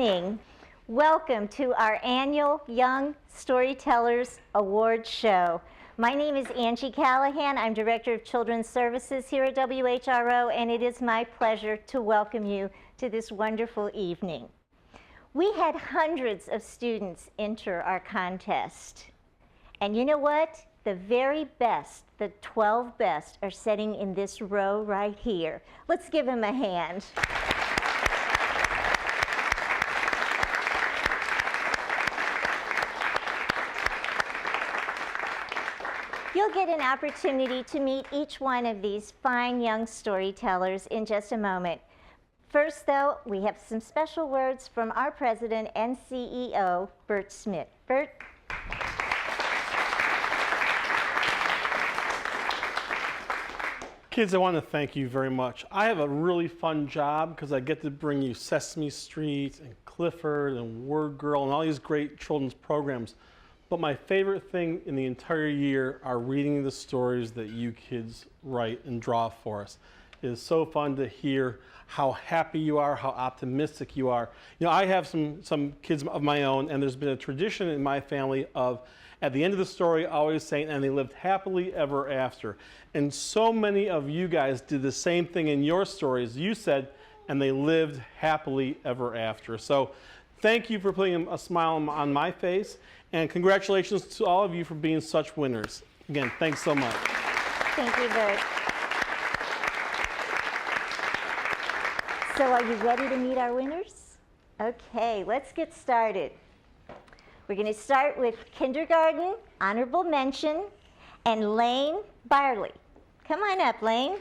evening. Welcome to our annual Young Storytellers Award Show. My name is Angie Callahan. I'm Director of Children's Services here at WHRO, and it is my pleasure to welcome you to this wonderful evening. We had hundreds of students enter our contest. And you know what? The very best, the 12 best, are sitting in this row right here. Let's give them a hand. You'll get an opportunity to meet each one of these fine young storytellers in just a moment. First, though, we have some special words from our president and CEO, Bert Smith. Bert? Kids, I want to thank you very much. I have a really fun job because I get to bring you Sesame Street and Clifford and Word Girl and all these great children's programs. But my favorite thing in the entire year are reading the stories that you kids write and draw for us. It is so fun to hear how happy you are, how optimistic you are. You know, I have some kids of my own, and there's been a tradition in my family of, at the end of the story, always saying, and they lived happily ever after. And so many of you guys did the same thing in your stories. You said, and they lived happily ever after. So thank you for putting a smile on my face, and congratulations to all of you for being such winners. Again, thanks so much. Thank you, Bert. So are you ready to meet our winners? Okay, let's get started. We're going to start with kindergarten, honorable mention, and Lane Barley. Come on up, Lane.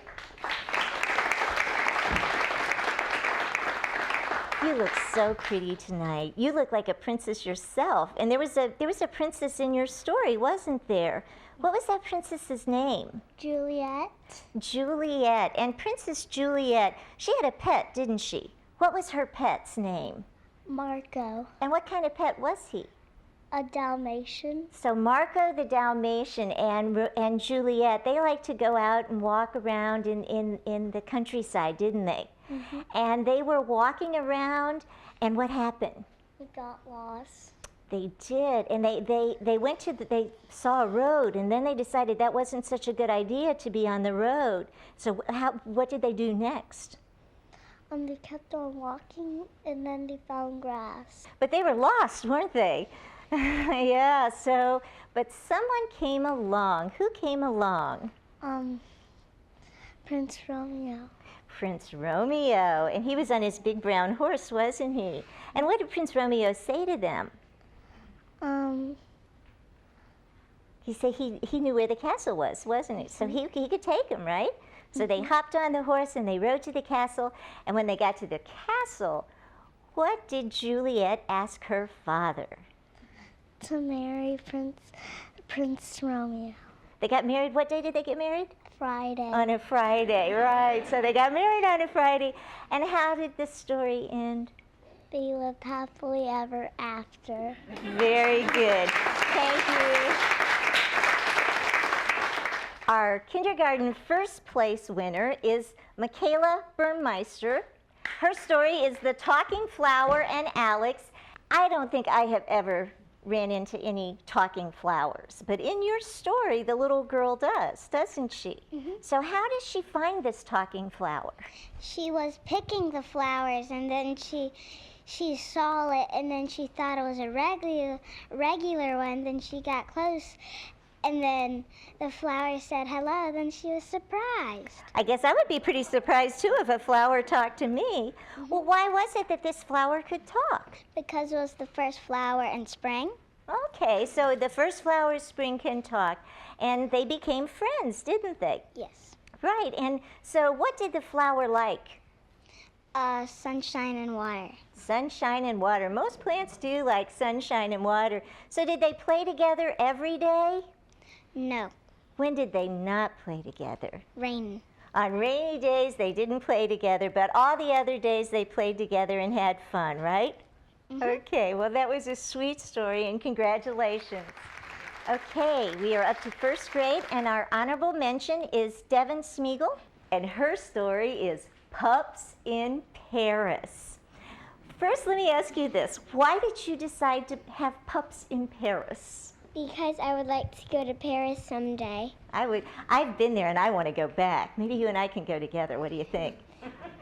You look so pretty tonight. You look like a princess yourself. And there was a princess in your story, wasn't there? What was that princess's name? Juliet. Juliet. And Princess Juliet, she had a pet, didn't she? What was her pet's name? Marco. And what kind of pet was he? A Dalmatian. So Marco the Dalmatian and Juliet, they liked to go out and walk around in the countryside, didn't they? Mm-hmm. And they were walking around, and what happened? We got lost. They did, and they went to they saw a road, and then they decided that wasn't such a good idea to be on the road. So what did they do next? They kept on walking, and then they found grass. But they were lost, weren't they? Yeah, so, but someone came along. Who came along? Prince Romeo. Prince Romeo, and he was on his big brown horse, wasn't he? And what did Prince Romeo say to them? He said he knew where the castle was, wasn't he? So he could take them, right? So they hopped on the horse and they rode to the castle, and when they got to the castle, what did Juliet ask her father? To marry Prince Romeo. They got married, what day did they get married? Friday. On a Friday, right. So they got married on a Friday. And how did the story end? They lived happily ever after. Very good. Thank you. Our kindergarten first place winner is Michaela Burmeister. Her story is The Talking Flower and Alex. I don't think I have ever ran into any talking flowers, but in your story, the little girl does, doesn't she? Mm-hmm. So how does she find this talking flower? She was picking the flowers, and then she saw it, and then she thought it was a regular one. Then she got close, and then the flower said hello. Then she was surprised. I guess I would be pretty surprised too if a flower talked to me. Mm-hmm. Well, why was it that this flower could talk? Because it was the first flower in spring. Okay, so the first flower in spring can talk, and they became friends, didn't they? Yes. Right, and so what did the flower like? Sunshine and water. Sunshine and water. Most plants do like sunshine and water. So did they play together every day? No. When did they not play together? Rain. On rainy days, they didn't play together, but all the other days they played together and had fun, right? Mm-hmm. Okay, well, that was a sweet story, and congratulations. Okay, we are up to first grade, and our honorable mention is Devin Smeagol, and her story is Pups in Paris. First, let me ask you this. Why did you decide to have pups in Paris? Because I would like to go to Paris someday. I've been there and I want to go back. Maybe you and I can go together. What do you think?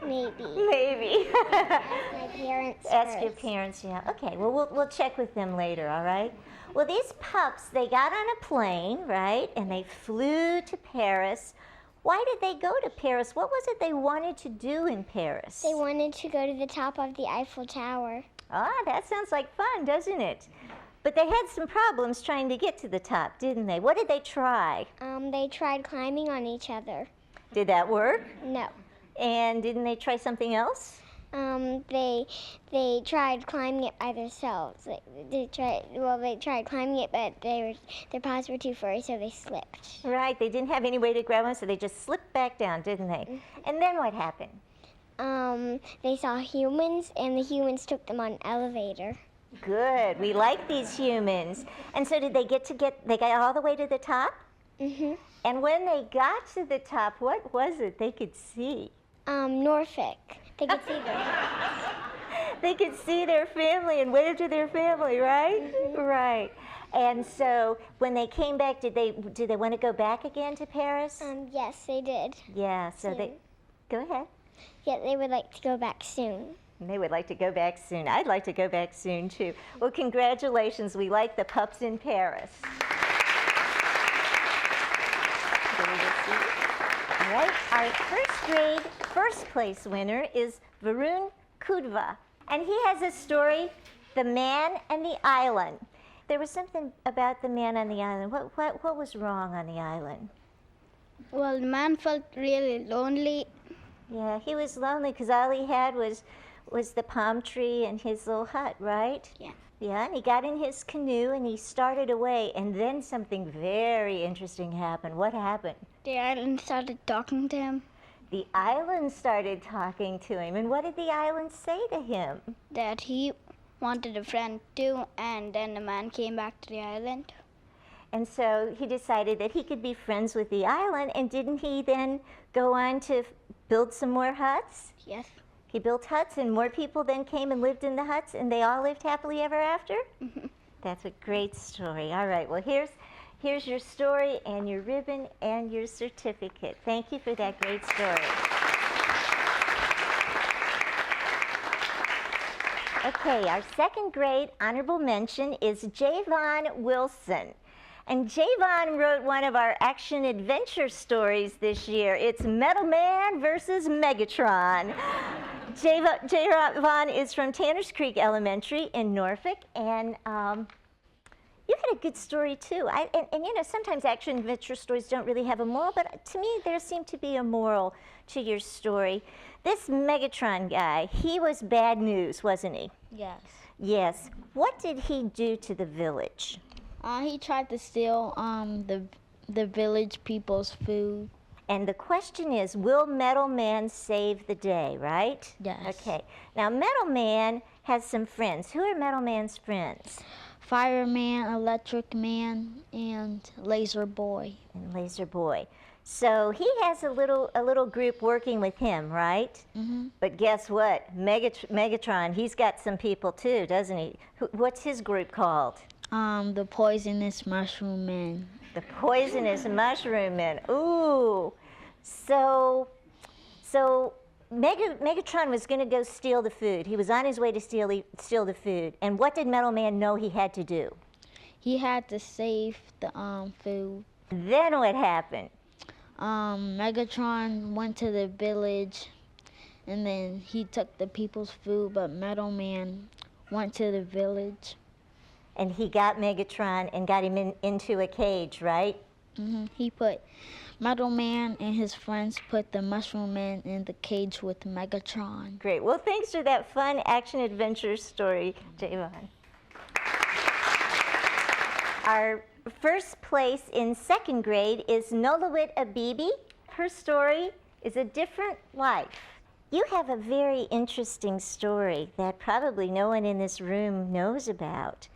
Maybe. Maybe. My parents Ask your first. parents, yeah. Okay, well, we'll check with them later, all right? Well, these pups, they got on a plane, right? And they flew to Paris. Why did they go to Paris? What was it they wanted to do in Paris? They wanted to go to the top of the Eiffel Tower. Ah, that sounds like fun, doesn't it? But they had some problems trying to get to the top, didn't they? What did they try? They tried climbing on each other. Did that work? No. And didn't they try something else? They tried climbing it by themselves. They tried climbing it, but their paws were too furry, so they slipped. Right, they didn't have any way to grab one, so they just slipped back down, didn't they? And then what happened? They saw humans, and the humans took them on an elevator. Good, we like these humans. And so did they they got all the way to the top? Mhm. And when they got to the top, what was it they could see? Norfolk. They could see them. They could see their family and wave to their family, right? Right. And so when they came back, did they want to go back again to Paris? Yes, they did. Yeah, so soon. they go ahead. Yeah, they would like to go back soon. They would like to go back soon. I'd like to go back soon too. Well, congratulations. We like the pups in Paris. All right, our first grade first place winner is Varun Kudva. And he has a story, The Man and the Island. There was something about the man on the island. What was wrong on the island? Well, the man felt really lonely. Yeah, he was lonely because all he had was the palm tree and his little hut, right? Yeah. Yeah, and he got in his canoe and he started away, and then something very interesting happened. What happened? The island started talking to him. The island started talking to him, and what did the island say to him? That he wanted a friend too, and then the man came back to the island. And so he decided that he could be friends with the island, and didn't he then go on to build some more huts? Yes. He built huts, and more people then came and lived in the huts, and they all lived happily ever after? Mhm. That's a great story. All right, well, here's your story and your ribbon and your certificate. Thank you for that great story. Okay, our second grade honorable mention is Javon Wilson. And Javon wrote one of our action adventure stories this year. It's Metal Man versus Megatron. Javon is from Tanners Creek Elementary in Norfolk, and you had a good story too. And you know, sometimes action adventure stories don't really have a moral, but to me there seemed to be a moral to your story. This Megatron guy, he was bad news, wasn't he? Yes. Yes. What did he do to the village? He tried to steal the village people's food. And the question is, will Metal Man save the day, right? Yes. Okay. Now, Metal Man has some friends. Who are Metal Man's friends? Fireman, Electric Man, and Laser Boy. And Laser Boy. So he has a little group working with him, right? Mm-hmm. But guess what? Megatron, he's got some people too, doesn't he? What's his group called? The Poisonous Mushroom Men. The Poisonous Mushroom Men. Ooh. So Megatron was going to go steal the food. He was on his way to steal the food. And what did Metal Man know he had to do? He had to save the food. Then what happened? Megatron went to the village, and then he took the people's food, but Metal Man went to the village. And he got Megatron and got him into a cage, right? Mm-hmm. He put Metal Man and his friends put the Mushroom Man in the cage with Megatron. Great. Well, thanks for that fun action-adventure story, Javon. Our first place in second grade is Nolawit Abibi. Her story is A Different Life. You have a very interesting story that probably no one in this room knows about.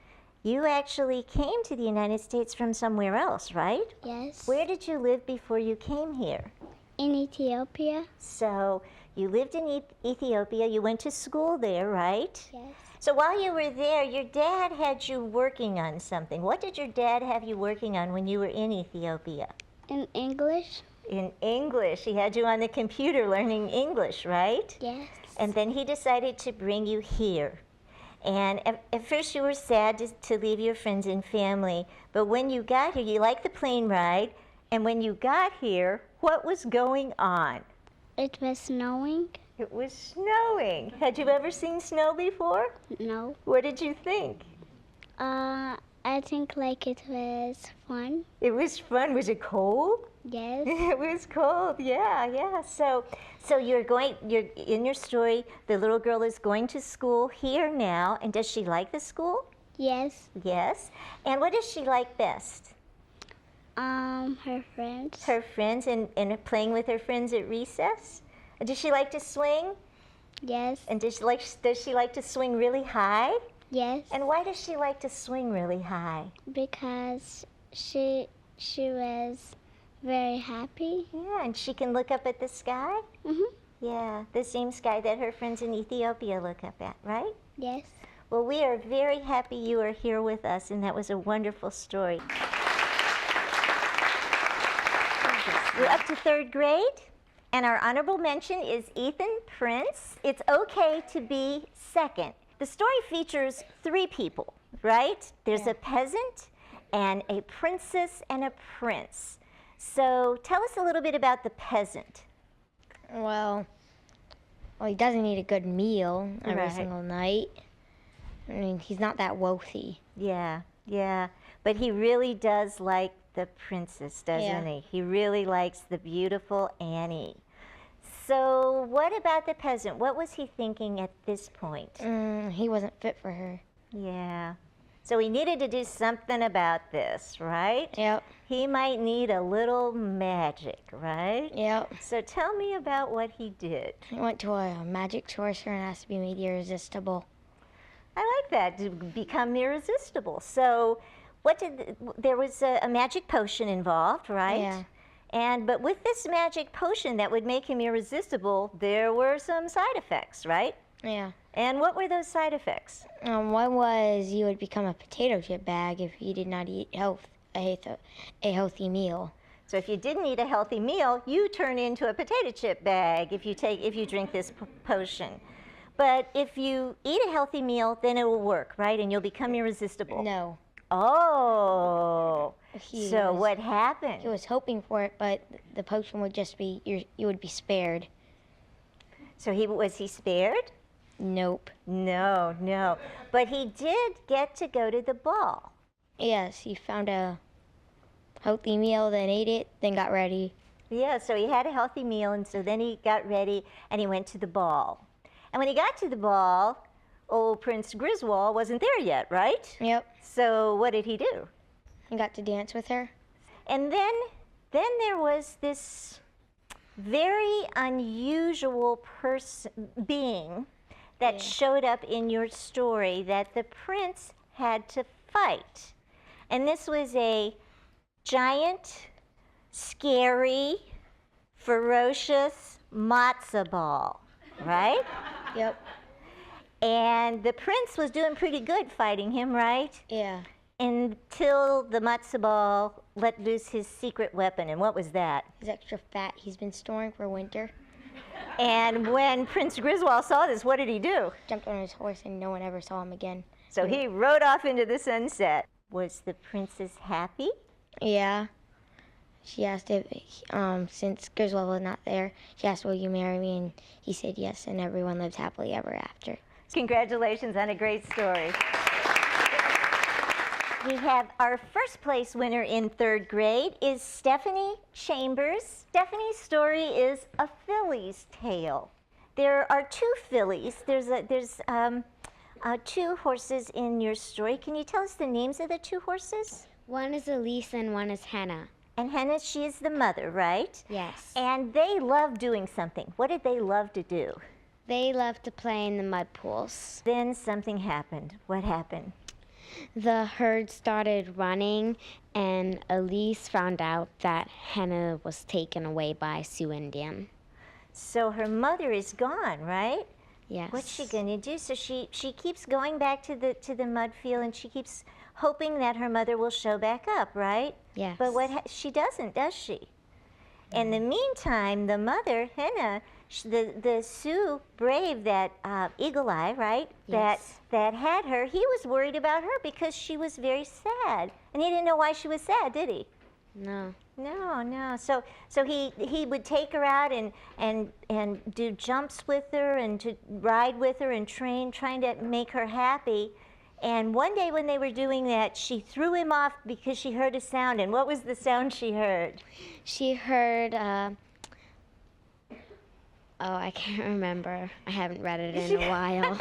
You actually came to the United States from somewhere else, right? Yes. Where did you live before you came here? In Ethiopia? So you lived in Ethiopia. You went to school there, right? Yes. So while you were there, your dad had you working on something. What did your dad have you working on when you were in Ethiopia? In English? In English. He had you on the computer learning English, right? Yes. And then he decided to bring you here. And at first you were sad to leave your friends and family, but when you got here, you liked the plane ride, and when you got here, what was going on? It was snowing? It was snowing. Had you ever seen snow before? No. What did you think? I think like it was fun. It was fun. Was it cold? Yes. It was cold. Yeah. So you're in your story, the little girl is going to school here now, and does she like the school? Yes. Yes. And what does she like best? Her friends. Her friends and playing with her friends at recess? Does she like to swing? Yes. And does she like to swing really high? Yes. And why does she like to swing really high? Because she was very happy. Yeah, and she can look up at the sky? Mhm. Yeah, the same sky that her friends in Ethiopia look up at, right? Yes. Well, we are very happy you are here with us, and that was a wonderful story. We're up to 3rd grade, and our honorable mention is Ethan Prince. It's okay to be second. The story features 3 people, right? There's a peasant, and a princess, and a prince. So tell us a little bit about the peasant. Well, he doesn't eat a good meal every Right. single night. I mean, he's not that wealthy. Yeah. But he really does like the princess, doesn't Yeah. he? He really likes the beautiful Annie. So what about the peasant? What was he thinking at this point? He wasn't fit for her. Yeah. So he needed to do something about this, right? Yep. He might need a little magic, right? Yep. So tell me about what he did. He went to a magic sorcerer and asked to be made irresistible. I like that, to become irresistible. So there was a magic potion involved, right? Yeah. But with this magic potion that would make him irresistible, there were some side effects, right? Yeah. And what were those side effects? One was you would become a potato chip bag if you did not eat a healthy meal. So if you didn't eat a healthy meal, you turn into a potato chip bag if you drink this potion. But if you eat a healthy meal, then it will work, right? And you'll become irresistible. No. Oh. So was- what happened? He was hoping for it, but the potion would just be, you would be spared. So was he spared? Nope. No. But he did get to go to the ball. Yes, he found a healthy meal, then ate it, then got ready. Yeah, so he had a healthy meal, and so then he got ready, and he went to the ball. And when he got to the ball, old Prince Griswold wasn't there yet, right? Yep. So what did he do? He got to dance with her. And then there was this very unusual being that showed up in your story that the prince had to fight. And this was a giant, scary, ferocious matzo ball, right? Yep. And the prince was doing pretty good fighting him, right? Yeah. Until the matzo ball let loose his secret weapon. And what was that? He's extra fat. He's been storing for winter. And when Prince Griswold saw this, what did he do? Jumped on his horse and no one ever saw him again. So he rode off into the sunset. Was the princess happy? Yeah. She asked if, since Griswold was not there, she asked, will you marry me? And he said yes, and everyone lived happily ever after. Congratulations on a great story. We have our first place winner in 3rd grade is Stephanie Chambers. Stephanie's story is A Filly's Tale. There are 2 fillies. There's 2 horses in your story. Can you tell us the names of the 2 horses? One is Elise and one is Hannah. And Hannah, she is the mother, right? Yes. And they love doing something. What did they love to do? They love to play in the mud pools. Then something happened. What happened? the herd started running, and Elise found out that Hannah was taken away by Sioux Indian. So her mother is gone, right? Yes. What's she going to do? So she keeps going back to the mud field, and she keeps hoping that her mother will show back up, right? Yes. But she doesn't, does she? In the meantime, the mother, Hannah, the Sioux brave that Eagle Eye, right? Yes. That had her, he was worried about her because she was very sad, and he didn't know why she was sad, did he? No. No. So he would take her out and do jumps with her and to ride with her and train, trying to make her happy. And one day when they were doing that, she threw him off because she heard a sound. And what was the sound she heard? She heard, I can't remember. I haven't read it in a while.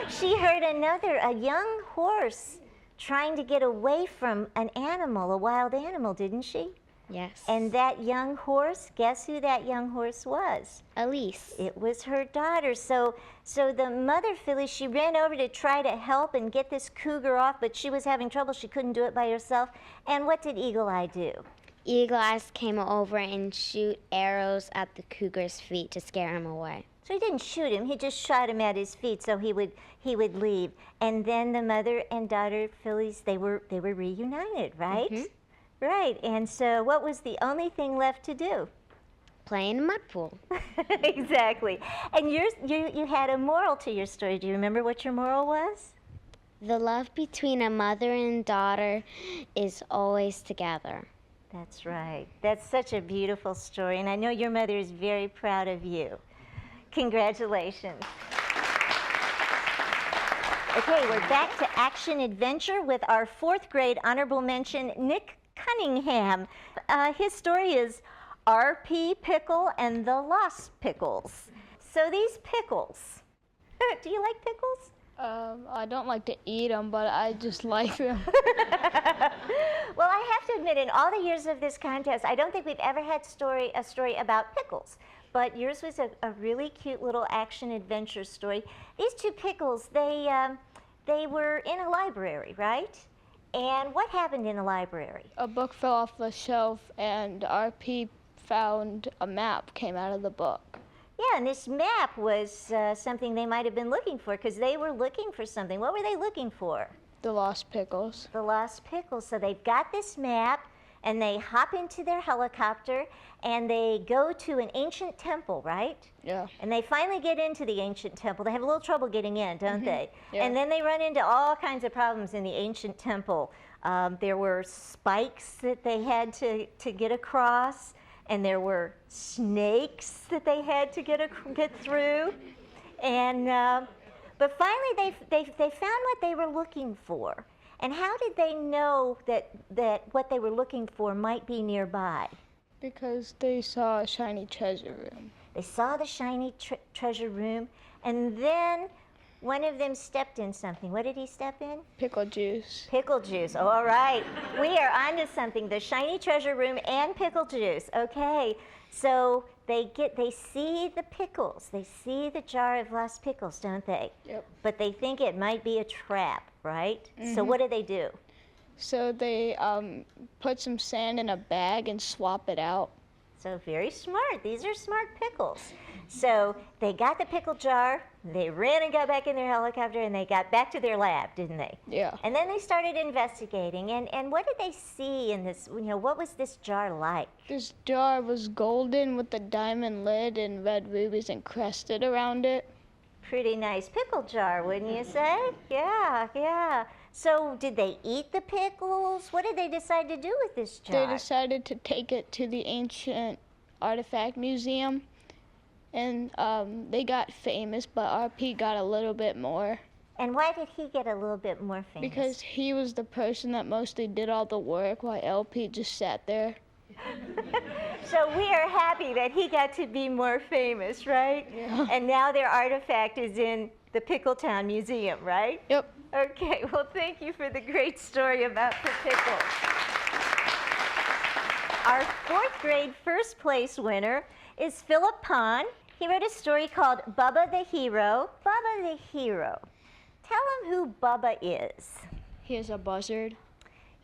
She heard a young horse trying to get away from an animal, a wild animal, didn't she? Yes. And that young horse, guess who that young horse was? Elise. It was her daughter. So the mother filly, she ran over to try to help and get this cougar off, but she was having trouble. She couldn't do it by herself. And what did Eagle Eye do? Eagle Eyes came over and shoot arrows at the cougar's feet to scare him away. So he didn't shoot him. He just shot him at his feet so he would leave. And then the mother and daughter fillies, they were reunited, right? Mhm. Right. And so what was the only thing left to do? Play in a mud pool. Exactly. And you had a moral to your story. Do you remember what your moral was? The love between a mother and daughter is always together. That's right. That's such a beautiful story, and I know your mother is very proud of you. Congratulations. Okay, we're back to action adventure with our 4th grade honorable mention, Nick Cunningham. His story is R.P. Pickle and the Lost Pickles. So these pickles, do you like pickles? I don't like to eat them, but I just like them. Well, I have to admit, in all the years of this contest, I don't think we've ever had a story about pickles. But yours was a really cute little action-adventure story. These 2 pickles, they were in a library, right? And what happened in the library? A book fell off the shelf, and RP found a map came out of the book. Yeah, and this map was something they might have been looking for, because they were looking for something. What were they looking for? The Lost Pickles. The Lost Pickles. So they've got this map, and they hop into their helicopter, and they go to an ancient temple, right? Yeah. And they finally get into the ancient temple. They have a little trouble getting in, don't they? Yeah. And then they run into all kinds of problems in the ancient temple. There were spikes that they had to get across, and there were snakes that they had to get through. And but finally they found what they were looking for. And how did they know that what they were looking for might be nearby? Because they saw a shiny treasure room. They saw the shiny treasure room, and then one of them stepped in something. What did he step in? Pickle juice. Pickle juice. Oh, all right. We are onto something. The shiny treasure room and pickle juice. Okay. So they see the pickles. They see the jar of lost pickles, don't they? Yep. But they think it might be a trap, right? So what do? So they put some sand in a bag and swap it out. So very smart. These are smart pickles. So they got the pickle jar, they ran and got back in their helicopter, and they got back to their lab, didn't they? Yeah. And then they started investigating. And what did they see in this, what was this jar like? This jar was golden with a diamond lid and red rubies encrusted around it. Pretty nice pickle jar, wouldn't you say? Yeah. So did they eat the pickles? What did they decide to do with this jar? They decided to take it to the Ancient Artifact Museum, and they got famous, but RP got a little bit more. And why did he get a little bit more famous? Because he was the person that mostly did all the work, while LP just sat there. So we are happy that he got to be more famous, right? Yeah. And now their artifact is in the Pickletown Museum, right? Yep. Okay, well, thank you for the great story about the pickles. Our 4th grade first place winner is Philip Pond. He wrote a story called Bubba the Hero. Bubba the Hero. Tell him who Bubba is. He is a buzzard.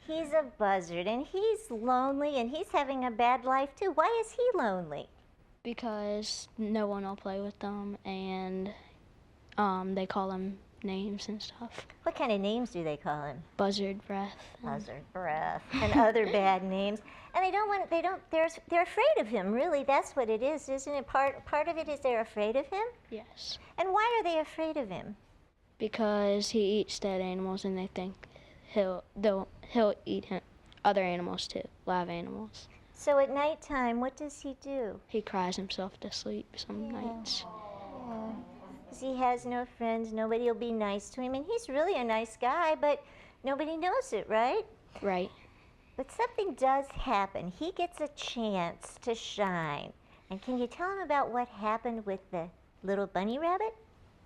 He's a buzzard, and he's lonely, and he's having a bad life too. Why is he lonely? Because no one will play with them, and they call him names and stuff. What kind of names do they call him? Buzzard breath. Buzzard breath and other bad names. And they're afraid of him, really. That's what it is, isn't it? Part of it is they're afraid of him? Yes. And why are they afraid of him? Because he eats dead animals, and they think he'll eat other animals too, live animals. So at nighttime, what does he do? He cries himself to sleep some nights. Yeah. 'Cause he has no friends, nobody will be nice to him, and he's really a nice guy, but nobody knows it, right? Right. But something does happen. He gets a chance to shine. And can you tell him about what happened with the little bunny rabbit?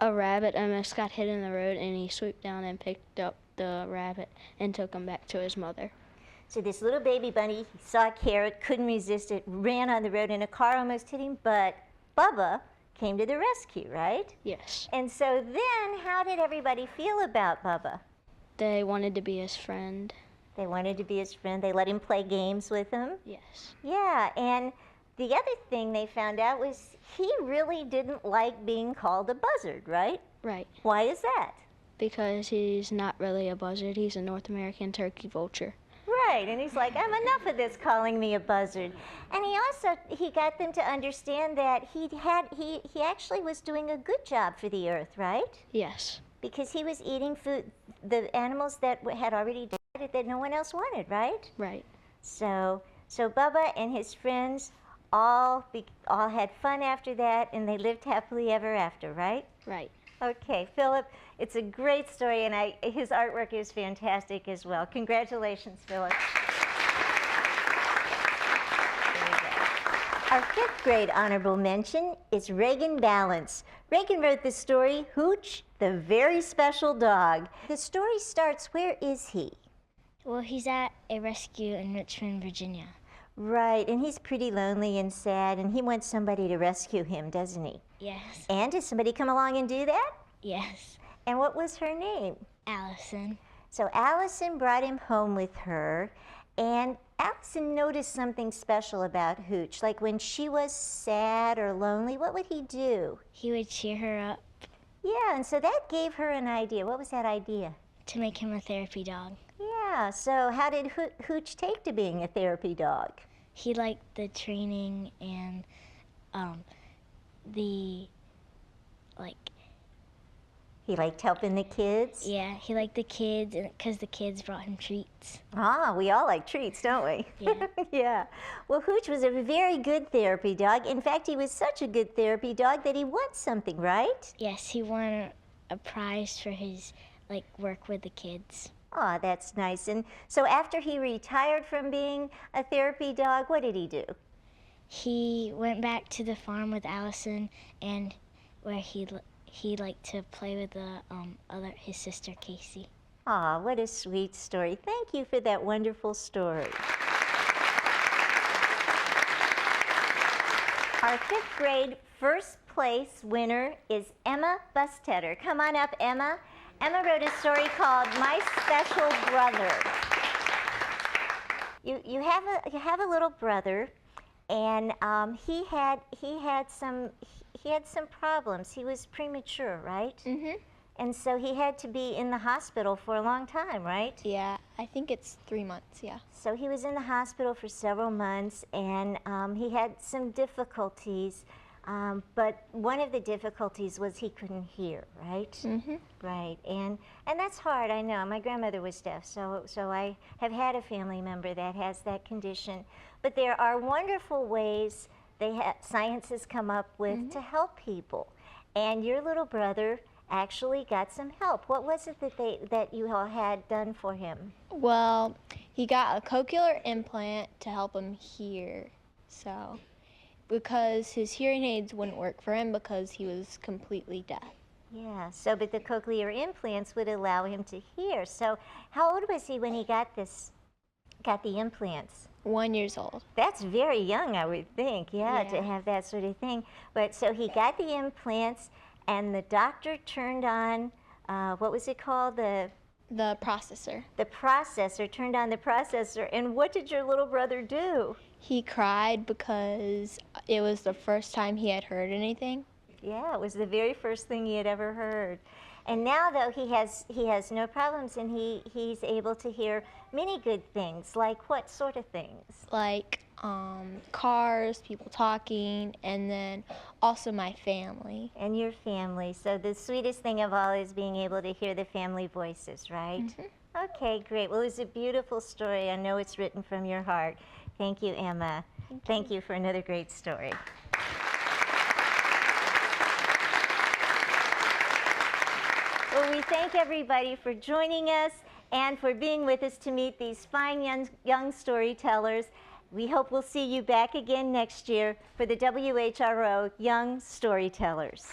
A rabbit almost got hit in the road, and he swooped down and picked up the rabbit and took him back to his mother. So this little baby bunny, he saw a carrot, couldn't resist it, ran on the road, and a car almost hit him, but Bubba came to the rescue, right? Yes. And so then, how did everybody feel about Bubba? They wanted to be his friend. They wanted to be his friend. They let him play games with him. Yes. Yeah, and the other thing they found out was he really didn't like being called a buzzard, right? Right. Why is that? Because he's not really a buzzard. He's a North American turkey vulture. Right, and he's like, I'm enough of this calling me a buzzard. And he got them to understand that he actually was doing a good job for the earth, right? Yes. Because he was eating food, the animals that had already died that no one else wanted, right? Right. So Bubba and his friends all had fun after that, and they lived happily ever after, right? Right. Okay, Philip, it's a great story, and his artwork is fantastic as well. Congratulations, Philip. Our 5th grade honorable mention is Reagan Balance. Reagan wrote the story, Hooch, the Very Special Dog. The story starts, where is he? Well, he's at a rescue in Richmond, Virginia. Right, and he's pretty lonely and sad, and he wants somebody to rescue him, doesn't he? Yes. And did somebody come along and do that? Yes. And what was her name? Allison. So Allison brought him home with her, and Allison noticed something special about Hooch. Like when she was sad or lonely, what would he do? He would cheer her up. Yeah, and so that gave her an idea. What was that idea? To make him a therapy dog. Yeah, so how did Hooch take to being a therapy dog? He liked the training and He liked helping the kids? yeah, he liked the kids because the kids brought him treats. Ah, we all like treats, don't we? Yeah. Yeah. Well, Hooch was a very good therapy dog. In fact, he was such a good therapy dog that he won something, right? Yes, he won a prize for his work with the kids. Oh, that's nice. And so after he retired from being a therapy dog, what did he do? He went back to the farm with Allison, and where he liked to play with his sister Casey. Aw, what a sweet story. Thank you for that wonderful story. Our 5th grade first place winner is Emma Bustetter. Come on up, Emma. Emma wrote a story called My Special Brother. You have a little brother, and he had some problems. He was premature, right? Mhm. And so he had to be in the hospital for a long time, right? Yeah, I think it's 3 months, yeah. So he was in the hospital for several months, and he had some difficulties. But one of the difficulties was he couldn't hear, right? Mhm. Right, and that's hard, I know. My grandmother was deaf, so I have had a family member that has that condition. But there are wonderful ways science has come up with to help people. And your little brother actually got some help. What was it that you all had done for him? Well, he got a cochlear implant to help him hear. So, because his hearing aids wouldn't work for him because he was completely deaf. Yeah, so but the cochlear implants would allow him to hear. So how old was he when he got the implants? 1 year old. That's very young, I would think, yeah, to Yeah. have that sort of thing. But so he got the implants, and the doctor turned on, what was it called? The The processor. The processor, turned on the processor, and what did your little brother do? He cried because it was the first time he had heard anything. Yeah, it was the very first thing he had ever heard. And now, though, he has no problems, and he's able to hear many good things. Like what sort of things? Like cars, people talking, and then also my family. And your family. So the sweetest thing of all is being able to hear the family voices, right? Mm-hmm. Okay, great. Well, it was a beautiful story. I know it's written from your heart. Thank you, Emma. Thank you for another great story. Well, we thank everybody for joining us and for being with us to meet these fine young storytellers. We hope we'll see you back again next year for the WHRO Young Storytellers.